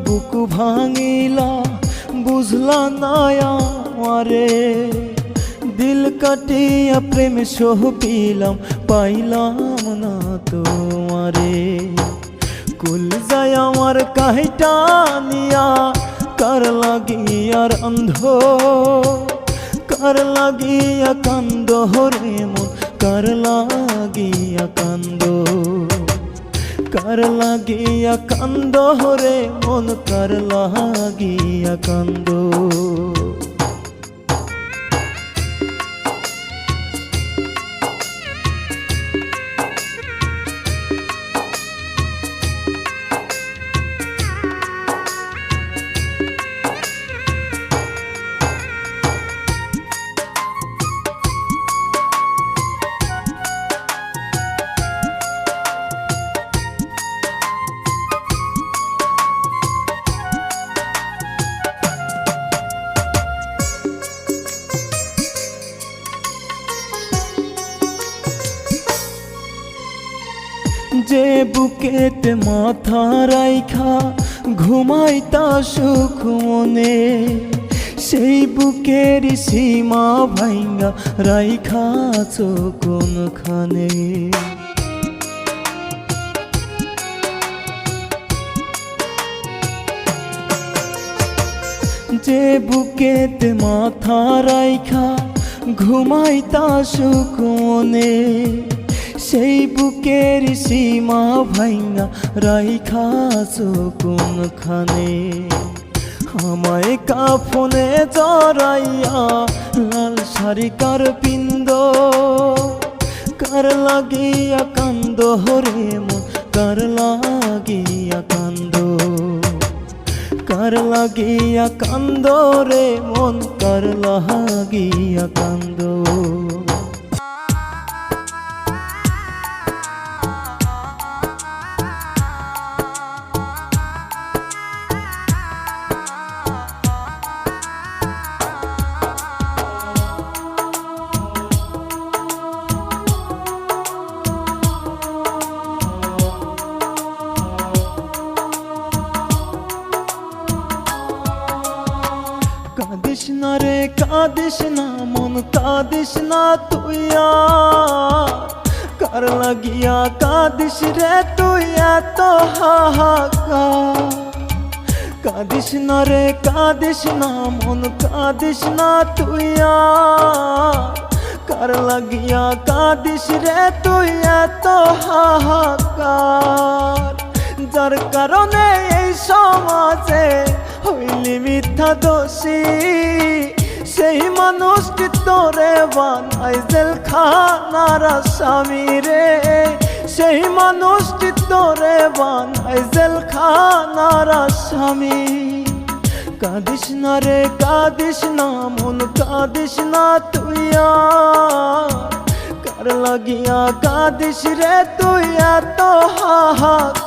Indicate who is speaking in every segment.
Speaker 1: বুকু ভাঙিলা বুঝলা না আমারে, দিল কাটিয়া প্রেম সহপিলাম পাইলাম না তোমারে। কুল যায় আমার কাহিটা নিয়া কার লাগিয়ার অন্ধ, কার লাগিয়া কান্দ রে মন, কার লাগিয়া কান্দ, কার লাগিয়া কান্দ রে মন, কার লাগিয়া কান্দ। যে বুকেতে মাথা রাইখা ঘুমাইতা সুখ মনে, সেই বুকের সীমা ভাঙ্গা রাইখাছ কোনখানে। যে বুকেতে মাথা রাইখা ঘুমাইতা সুখ মনে, সেই বুকের সীমা ভাঙ্গা রাইখাছ কোনখানে। আমায় কাফনে জড়াইয়া লাল শাড়ি কার পিন্দ, কার লাগিয়া কান্দ রে মন, কার লাগিয়া কান্দ, কার লাগিয়া কান্দ রে মন, কার লাগিয়া কান্দ। কাঁদিস না রে কাঁদিস না মন, কাঁদিস না তুই আর, কার লাগিয়া কাঁদিস রে তুই এত হাহাকার। কাঁদিস না রে কাঁদিস না মন, কাঁদিস না তুই আর, কার লাগিয়া কাঁদিস রে তুই এত হাহাকার। যার কারণে এই সমাজে হইলি মিথ্যা দোষী, সেই মানুষটি তোরে বানাই জেলখানার আসামি রে, সেই মানুষটি তোরে বানাই জেলখানার আসামি। কাঁদিস না রে কাঁদিস না মন, কাঁদিস না তুই আর, কার লাগিয়া কাঁদিস রে তুই এত হাহাকার।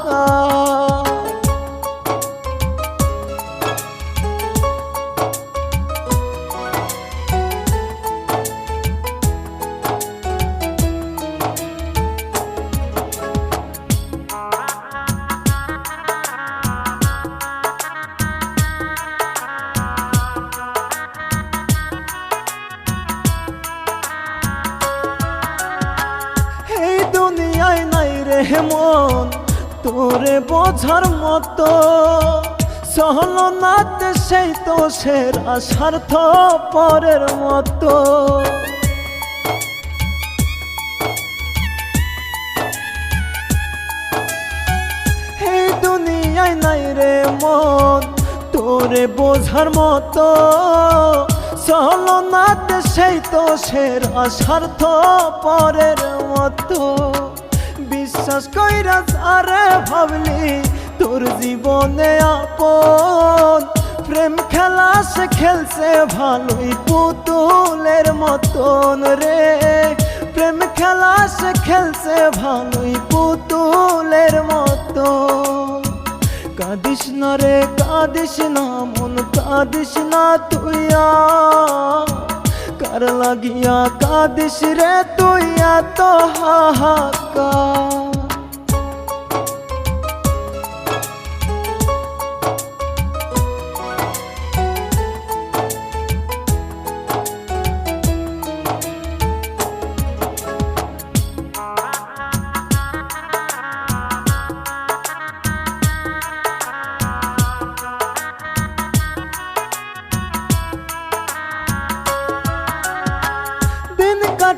Speaker 1: দুনিয়ায় নাই রে মন তোরে বোঝার মতো, সহলনাতে সেই তো সেরা স্বার্থ পরের মতো। এই দুনিয়ায় নাই রে মন তোরে বোঝার মতো, সহলনাতে সেই তো সেরা স্বার্থ পরের মতো। বিশ্বাস কইরা যারে ভাবলি তোর জীবনে আপন, প্রেম খেলা সে খেলছে ভালোই পুতুলের মতন রে, প্রেম খেলা সে খেলছে ভালোই পুতুলের মতন। কাঁদিস না রে কাঁদিস না মন, কাঁদিস না তুই আর, কার লাগিয়া কাঁদিস রে তুই এত হাহাকার।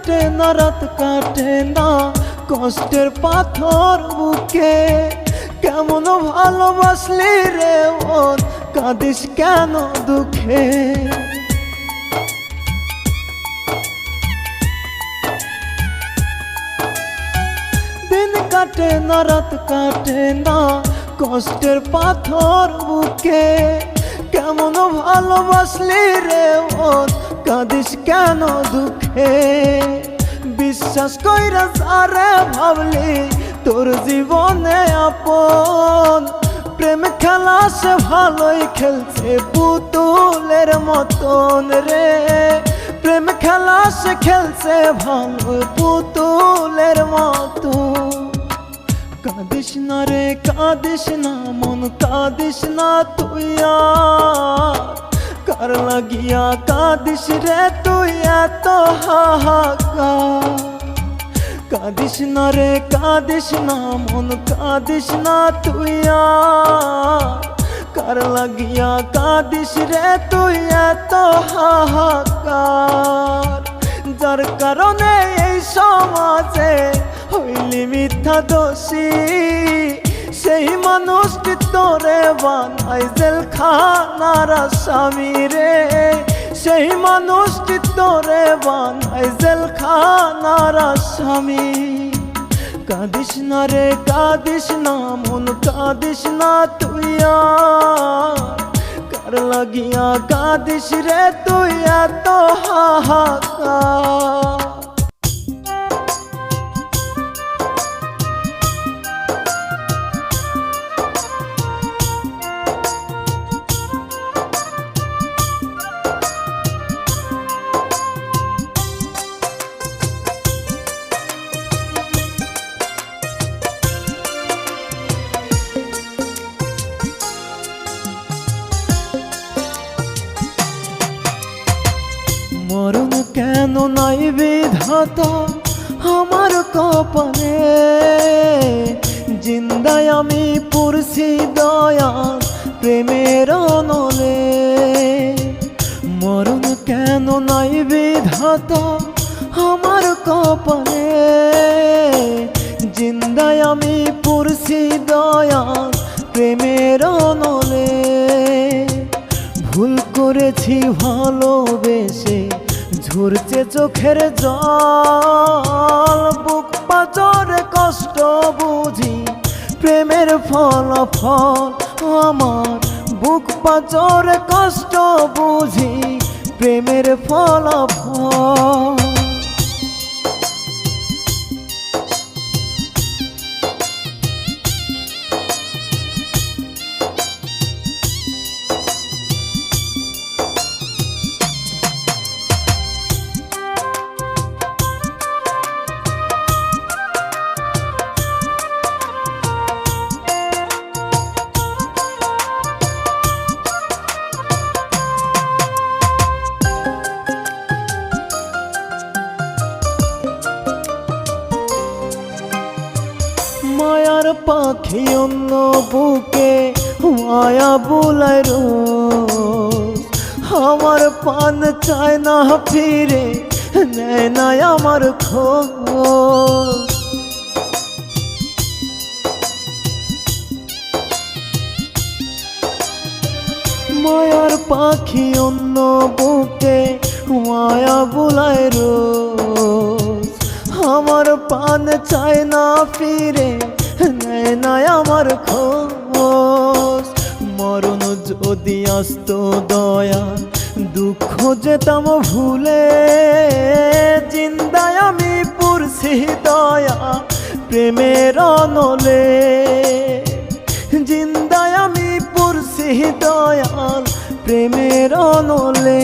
Speaker 1: কাটে না রাত কাটে না কষ্টের পাথর বুকে কেমন ভালোবাসলি রে মন কাঁদিস কেন দুঃখে দিন কাটে না রাত কাটে না কষ্টের পাথর বুকে কেমন ভালোবাসলি রে মন কাঁদিস কেন দুঃখে বিশ্বাস কইরা যারে ভাবলি তোর জীবনে আপন প্রেম খেলা সে ভালোই খেলছে পুতুলের মতন রে প্রেম খেলা সে খেলছে ভালো পুতুলের মতন কাঁদিস না রে কাঁদিস না মন কাঁদিস না তুই আর কার লাগিয়া কাঁদিস রে তুই এত হাহাকার কাঁদিস না রে কাঁদিস না মন কাঁদিস না তুই আর কার লাগিয়া কাঁদিস রে তুই এত হাহাকার যার কারণে এই সমাজে হইলি মিথ্যা দোষী সেই মানুষটি তোরে বানাই জেলখানার আসামি রে সেই মানুষটি তোরে বানাই জেলখানার আসামি কাঁদিস না রে কাঁদিস না মন কাঁদিস না তুই আর কার লাগিয়া কাঁদিস রে তুই এত হাহাকার মরণ কেন নাই বিধাতা আমার কপালে জিন্দায় আমি পড়ছি দয়া প্রেমের নলে মরণ কেন নাই বিধাতা আমার কপালে জিন্দায় আমি পড়ছি দয়া প্রেমের নলে ভুল করেছি ভালোবেসে ঝরছে চোখের জল বুক পাঁচরে কষ্ট বুঝি প্রেমের ফলাফল আমার বুক পাঁচরে কষ্ট বুঝি প্রেমের ফলাফল মায়ার পাখি অন্য বুকে মায়া বুলায় রোজ আমার পান চায় না ফিরে নেয় না আমার খোঁজ মায়ার পাখি অন্য বুকে মায়া বুলায় রোজ আমার পান চায় না ফিরে নেয় না আমার খোঁজ মরণ যদি আসতো দয়া দুঃখ যেতাম ভুলে জিন্দায় আমি পড়ছি দয়া প্রেমের নলে জিন্দায় আমি পড়ছি দয়াল প্রেমের নলে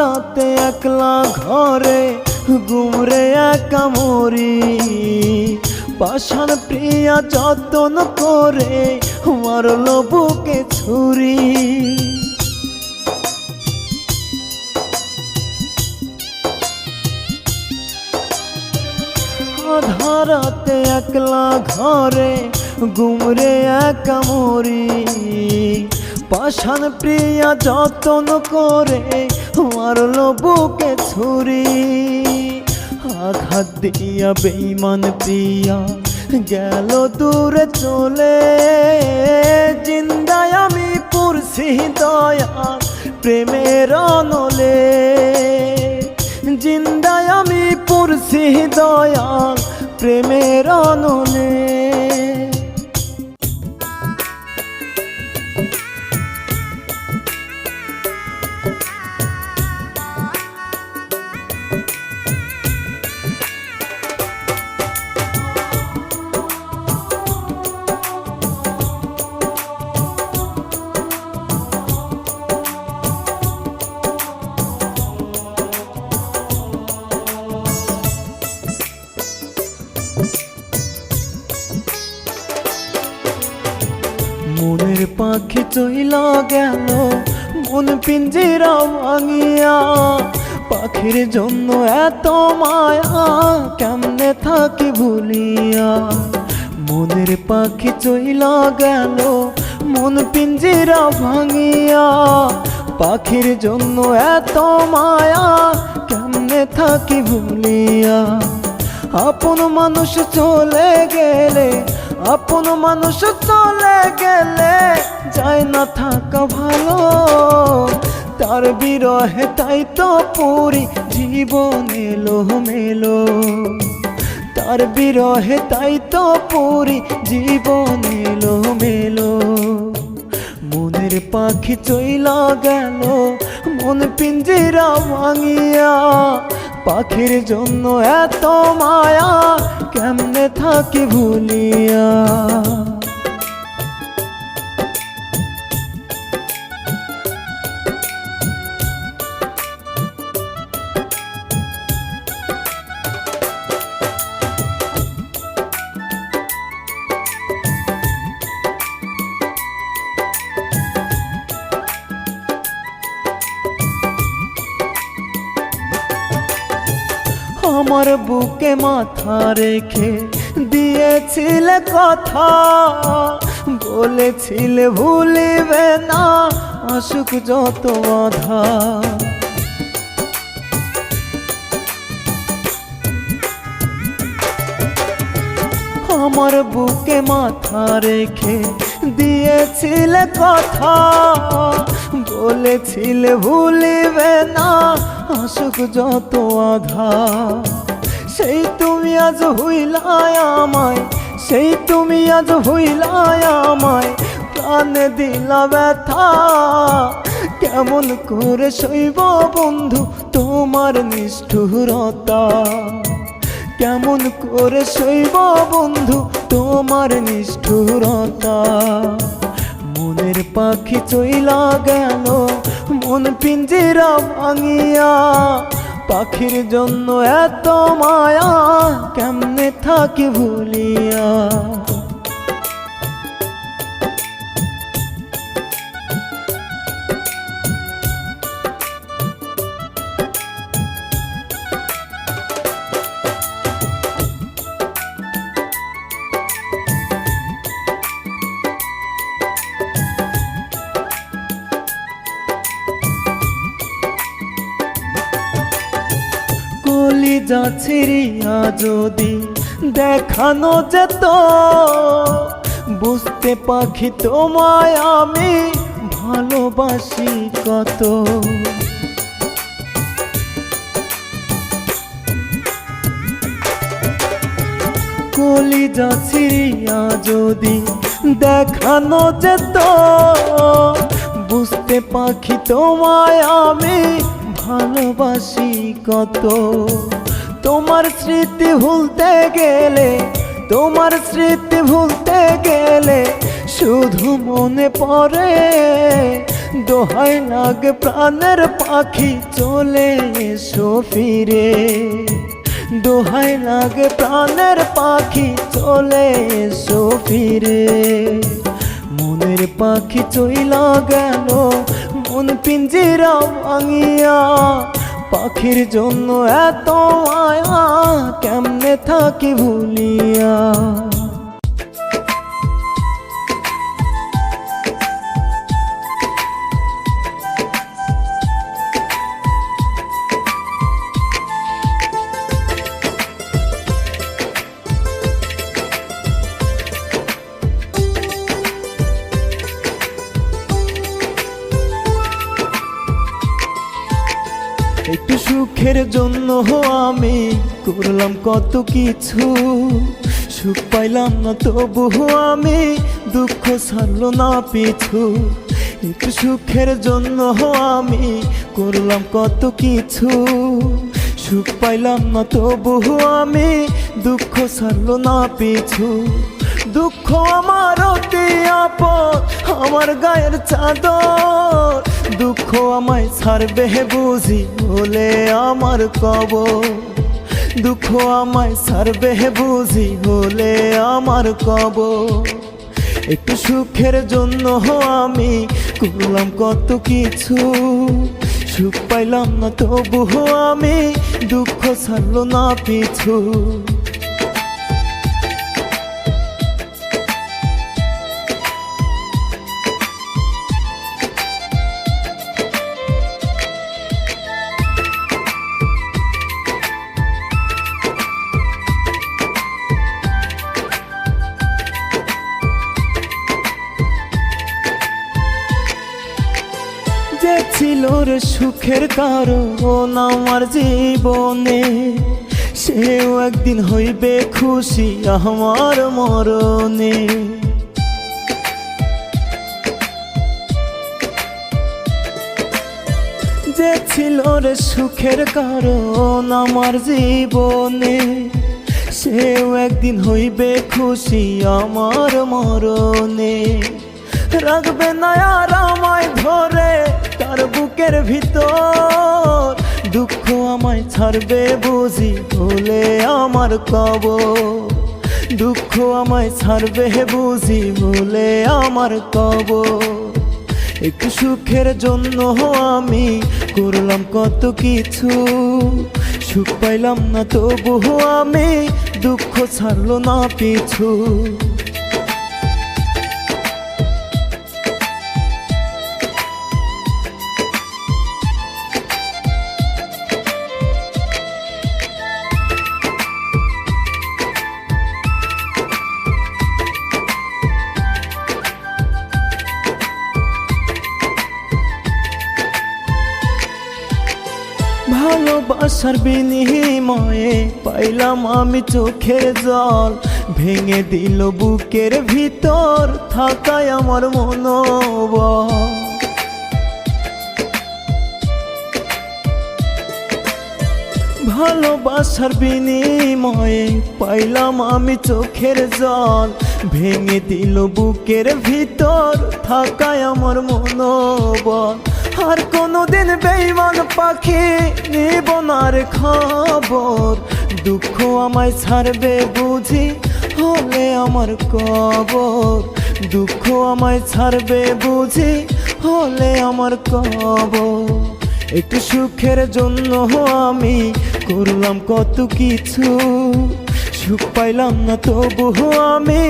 Speaker 1: রাতে একলা ঘরে গুমরে একা মরি, পাষাণ প্রিয়া যতন করে মারল বুকে ছুরি। আধারাতে একলা ঘরে গুমরে একা মরি, পাষাণ প্রিয়া যতন করে মারল বুকে ছুরি। আঘাত দিয়া বেঈমান প্রিয়া গেল দূরে চলে, জিন্দায় আমি পুরছি দয়াল প্রেমের অনলে, জিন্দায় আমি পুরছি দয়াল প্রেমের অনলে। মনের পাখি চইলা গেল মন পিঞ্জিরা ভাঙিয়া, পাখির জন্য এত মায়া কেমনে থাকি ভুলিয়া। মনের পাখি চইলা গেল মন পিঞ্জিরা ভাঙিয়া, পাখির জন্য এত মায়া কেমনে থাকি ভুলিয়া। আপন মানুষ চলে গেলে, আপন মানুষ চলে গেলে যায় না থাকা ভালো, তার বিরহে তাই তো পুরি জীবন এলো মেলো, তার বিরহে তাই তো পুরি জীবন এলো মেলো। মনের পাখি চইলা গেল মন পিঞ্জিরা ভাঙিয়া, পাখির জন্য এত মায়া কেমনে থাকি ভুলিয়া। আমার বুকে মাথা রেখে দিয়েছিলে কথা, বলেছিলে ভুলিবে না আসুক যত বাধা। আমার বুকে মাথা রেখে দিয়েছিলে কথা, বলেছিলে ভুলিবে না আসুক যত আধা। সেই তুমি আজ হইলায় আমায়, সেই তুমি আজ হইলায় আমায় প্রাণে দিলা ব্যথা। কেমন করে সইব বন্ধু তোমার নিষ্ঠুরতা, কেমন করে সইব বন্ধু তোমার নিষ্ঠুরতা। মনের পাখি চইলা গেল মন পিঞ্জিরা ভাঙিয়া, পাখির জন্য এত মায়া কেমনে থাকি ভুলিয়া। কলিজা ছিঁড়িয়া যদি দেখানো যেত, বুঝতে পাখি তোমায় আমি ভালোবাসি কত। কলিজা ছিঁড়িয়া যদি দেখানো যেত, বুঝতে পাখি তোমায় আমি ভালোবাসি কত। তোমার স্মৃতি ভুলতে গেলে, তোমার স্মৃতি ভুলতে গেলে শুধু মনে পড়ে দোহাই লাগে প্রাণের পাখি চলে এসো ফিরে, দোহাই লাগে প্রাণের পাখি চলে এসো ফিরে। মনের পাখি চইলা গেল মন পিঞ্জিরা ভাঙিয়া, পাখির জন্য এত মায়া কেমনে থাকি ভুলিয়া। একটু সুখের জন্য আমি করলাম কত কিছু, সুখ পাইলাম না তবু আমি দুঃখ ছাড়লো না পিছু। একটু সুখের জন্য আমি করলাম কত কিছু, সুখ পাইলাম না তবু আমি দুঃখ ছাড়লো না পিছু। দুঃখ আমার অতি আপদ, আমার গায়ের চাদর, দুঃখ আমায় ছাড়বে বুঝি হলে আমার কবর, দুঃখ আমায় ছাড়বে বুঝি হলে আমার কবর। একটু সুখের জন্য আমি করলাম কত কিছু, সুখ পাইলাম না তবু আমি দুঃখ ছাড়লো না পিছু। যে ছিল রে সুখের কারণ আমার জীবনে, সেও একদিন হইবে খুশি আমার মরণে। যে ছিল রে সুখের কারণ আমার জীবনে, সেও একদিন হইবে খুশি আমার মরণে। রাখবে না আর আমায় ধরে তার বুকের ভিতর, দুঃখ আমায় ছাড়বে বুঝি হলে আমার কবর, দুঃখ আমায় ছাড়বে বুঝি হলে আমার কবর। একটু সুখের জন্য আমি করলাম কত কিছু, সুখ পাইলাম না তবু আমি দুঃখ ছাড়লো না পিছু। ভালোবাসার বিনিময়ে পাইলাম আমি চোখের জল, ভেঙে দিল বুকের ভিতর থাকায় আমার মনোবল। ভালোবাসার বিনিময়ে পাইলাম আমি চোখের জল, ভেঙে দিল বুকের ভিতর থাকায় আমার মনোবল। আর কোনোদিন বেঈমান পাখি নিব না রে খবর, দুঃখ আমায় ছাড়বে বুঝি হলে আমার কবর, দুঃখ আমায় ছাড়বে বুঝি হলে আমার কবর। একটু সুখের জন্য আমি করলাম কত কিছু, সুখ পাইলাম না তবু আমি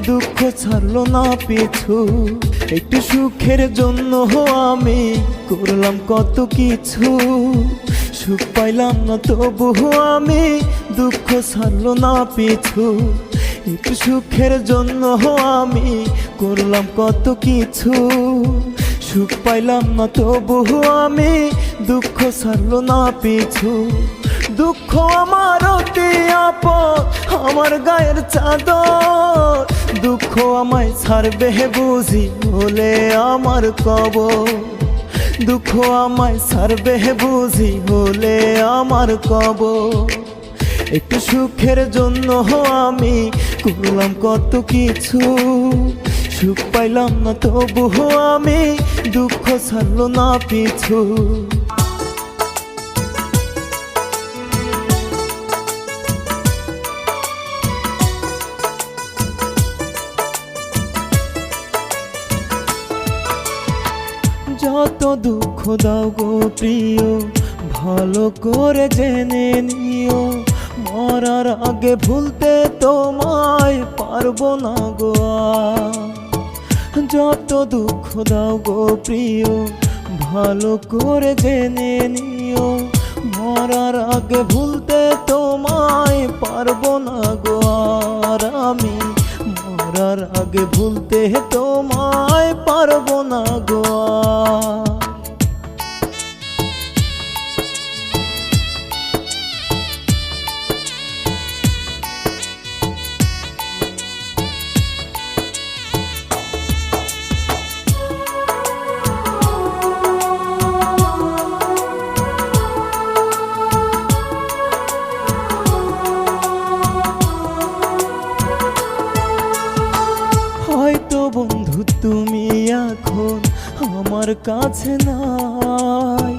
Speaker 1: দুঃখ ছাড়লো না পিছু। একটু সুখের জন্য আমি করলাম কত কিছু, সুখ পাইলাম না তবু আমি দুঃখ ছাড়লো না পিছু। একটু সুখের জন্য আমি করলাম কত কিছু, সুখ পাইলাম না তবু আমি দুঃখ ছাড়লো না পিছু। দুঃখ আমার অতি আপদ, আমার গায়ের চাদর, দুঃখ আমায় ছাড়বে বুঝি হলে আমার কবর, দুঃখ আমায় ছাড়বে বুঝি হলে আমার কবর। একটু সুখের জন্য আমি করলাম কত কিছু, সুখ পাইলাম না তবু আমি দুঃখ ছাড়লো না পিছু যত দুঃখ দাও গো প্রিয় ভালো করে জেনে নিও মরার আগে ভুলতে তোমায় পারবো না গো যত দুঃখ দাও গো প্রিয় ভালো করে জেনে নিও মরার আগে ভুলতে তোমায় পারবো না গো আর আমি মরার আগে ভুলতে তোমায় পারবো না গো হয়তো বন্ধু তুমি এখন আমার কাছে নাই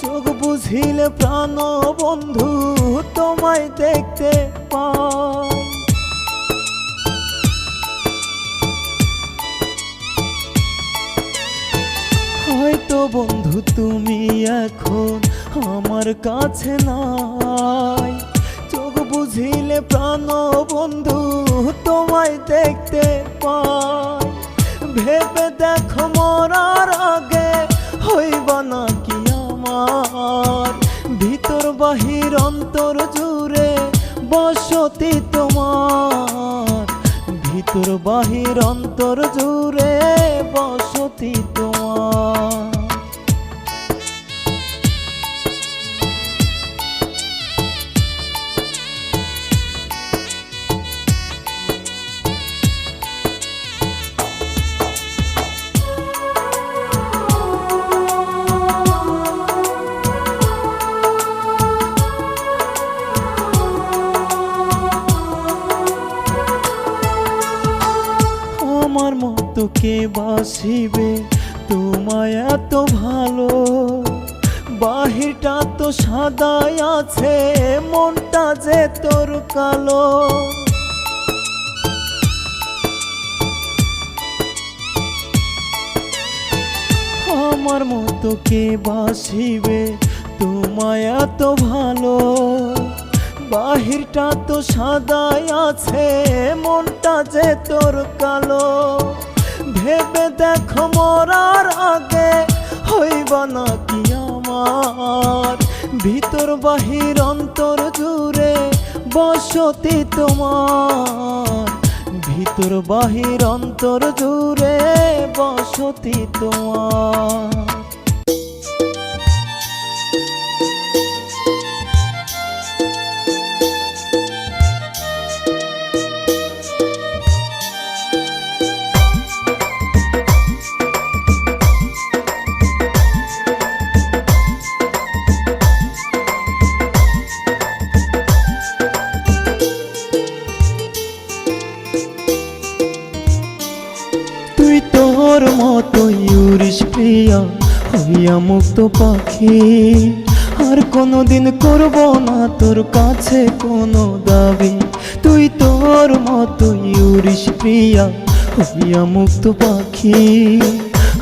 Speaker 1: চোখ বুঝিলে প্রাণ বন্ধু তোমায় দেখতে পাই হয়তো বন্ধু তুমি এখন আমার কাছে নাই চোখ বুঝিলে প্রাণ বন্ধু তোমায় দেখতে পাই ভেবে দেখো মরার আগে হইবা নাকি আমার ভিতর বাহির অন্তর জুড়ে বসতি তোমার ভিতর বাহির অন্তর জুড়ে বসতি তোমার আমার মতো কে বাসিবে তোমায় এত ভালো বাহিরটা তো সাদাই আছে মনটা যে তোর কালো আমার মতো কে বাসিবে তোমায় এত ভালো বাহিরটা তো সাদাই আছে মনটা যে তোর কালো ভেবে দেখো মরার আগে হইবা নাকি আমার ভিতর বাহির অন্তর জুড়ে বসতি তোমার ভিতর বাহির অন্তর জুড়ে বসতি তোমার তোর মতো উড়িস প্রিয়া হইয়া মুক্ত পাখি আর কোনোদিন করব না তোর কাছে কোনো দাবি তুই তোর মতো উড়িস প্রিয়া হইয়া মুক্ত পাখি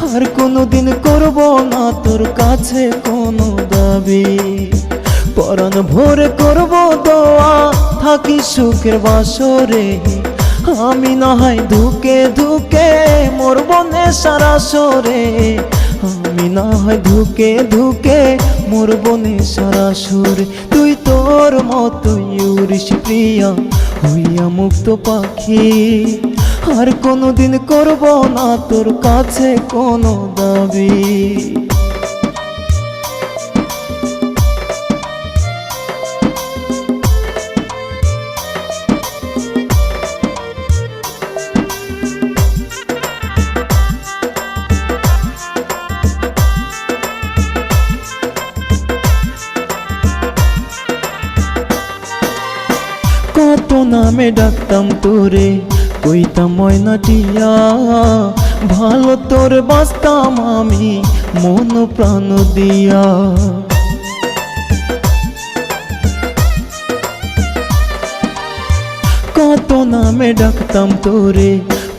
Speaker 1: আর কোনোদিন করব না তোর কাছে কোনো দাবি পরাণ ভরে করব দোয়া থাকি সুখের বাসরে আমি না হয় ধুকে ধুকে মরব নেশার আসরে আমি না হয় ধুকে ধুকে মরব নেশার আসরে তুই তোর মতো উড়িস প্রিয়া হইয়া মুক্ত পাখি আর কোনোদিন করব না তোর কাছে কোনো দাবি কত নামে ডাকতাম তোরে কইতাম ময়নাটিয়া, ভালো তোর বাসতাম আমি মন প্রাণ দিয়া। কত নামে ডাকতাম তোরে,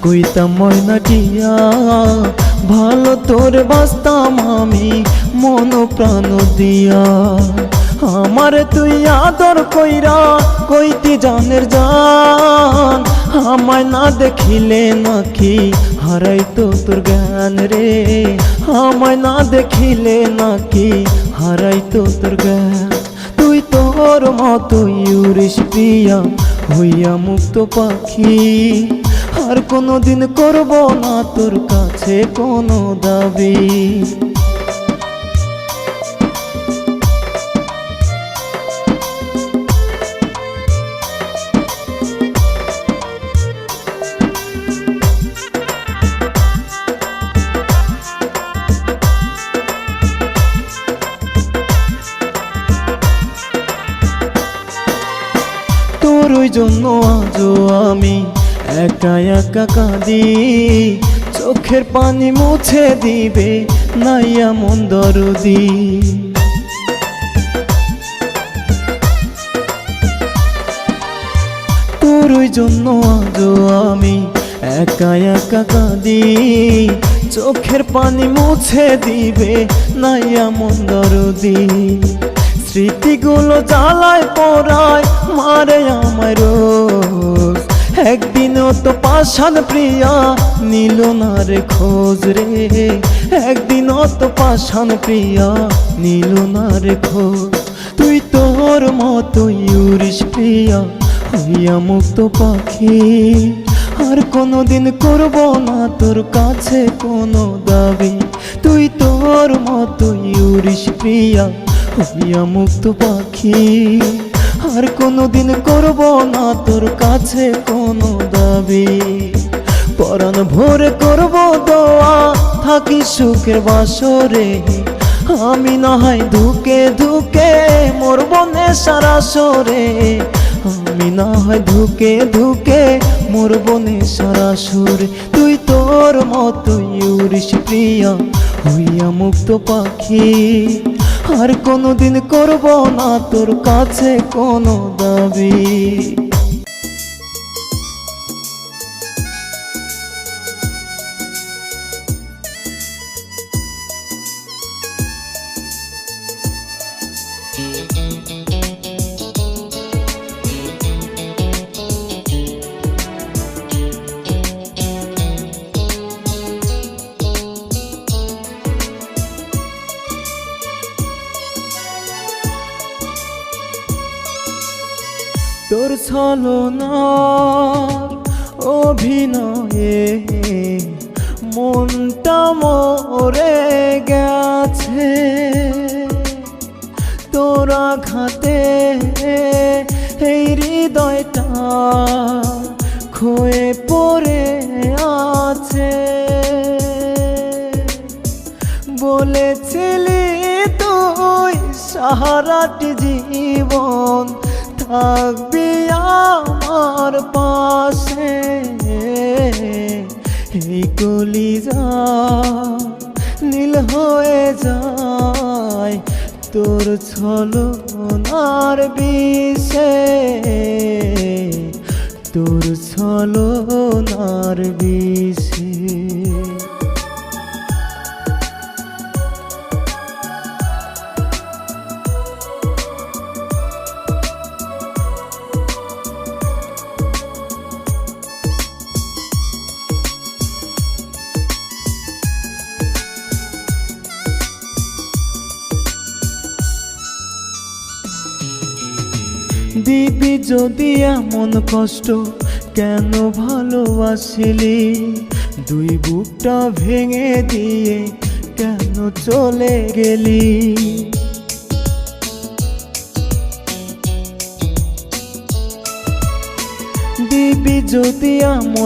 Speaker 1: কইতাম ময়নাটিয়া, ভালো তোর বাসতাম আমি মন প্রাণ দিয়া। আমার তুই আদর কইরা কইতি জানের জান, আমায় না দেখিলে নাকি হারাইতো তোর জ্ঞান রে, আমায় না দেখিলে নাকি হারাইতো তোর জ্ঞান। তুই তোর মতো উড়িস প্রিয়া হইয়া মুক্ত পাখি, আর কোনোদিন করব না তোর কাছে কোনো দাবি। তোর ওই জন্য আজও আমি একা একা কাঁদি, চোখের পানি মুছে দিবে নাইয়া মন দরদি। তোর ওই জন্য আজও আমি একা একা কাঁদি, চোখের পানি মুছে দিবে নাইয়া মন দরদি। স্মৃতিগুলো জ্বালায় পোড়ায় মারে আমায় রোজ, একদিনও তো পাষাণ প্রিয়া নিল না রে খোঁজ রে, একদিনও তো পাষাণ প্রিয়া নিল না রে খোঁজ। তুই তোর মতো উড়িস প্রিয়া হইয়া মুক্ত পাখি, আর কোনোদিন করব না তোর কাছে কোনো দাবি। তুই তোর মতো উড়িস প্রিয়া হইয়া মুক্ত পাখি, আর কোনোদিন করব না তোর কাছে কোনো দাবি। পরাণ ভোরে করব দোয়া থাকি সুখের বাসরে, আমি না হয় ধুকে ধুকে মরব নেশার আসরে, আমি না হয় ধুকে ধুকে মরব নেশার আসরে। তুই তোর মতো উড়িস প্রিয়া হইয়া মুক্ত পাখি, আর কোনোদিন করব না তোর কাছে কোনো দাবি। তোর ছলনার অভিনয়ে মনটা মরে গেছে, তোর আঘাতে এই হৃদয়টা ক্ষয়ে পড়ে আছে। বলেছিলি তুই সারাটি জীবন থাকবি আমার পাশে, এই কলিজা নীল হয়ে যায় তোর ছলনার বিষে, তোর ছলনার বিষে। দিবি যদি এমন কষ্ট কেন ভালোবাসিলি, দুই বুকটা ভেঙে দিয়ে কেন চলে গেলি। দিবি যদি এমন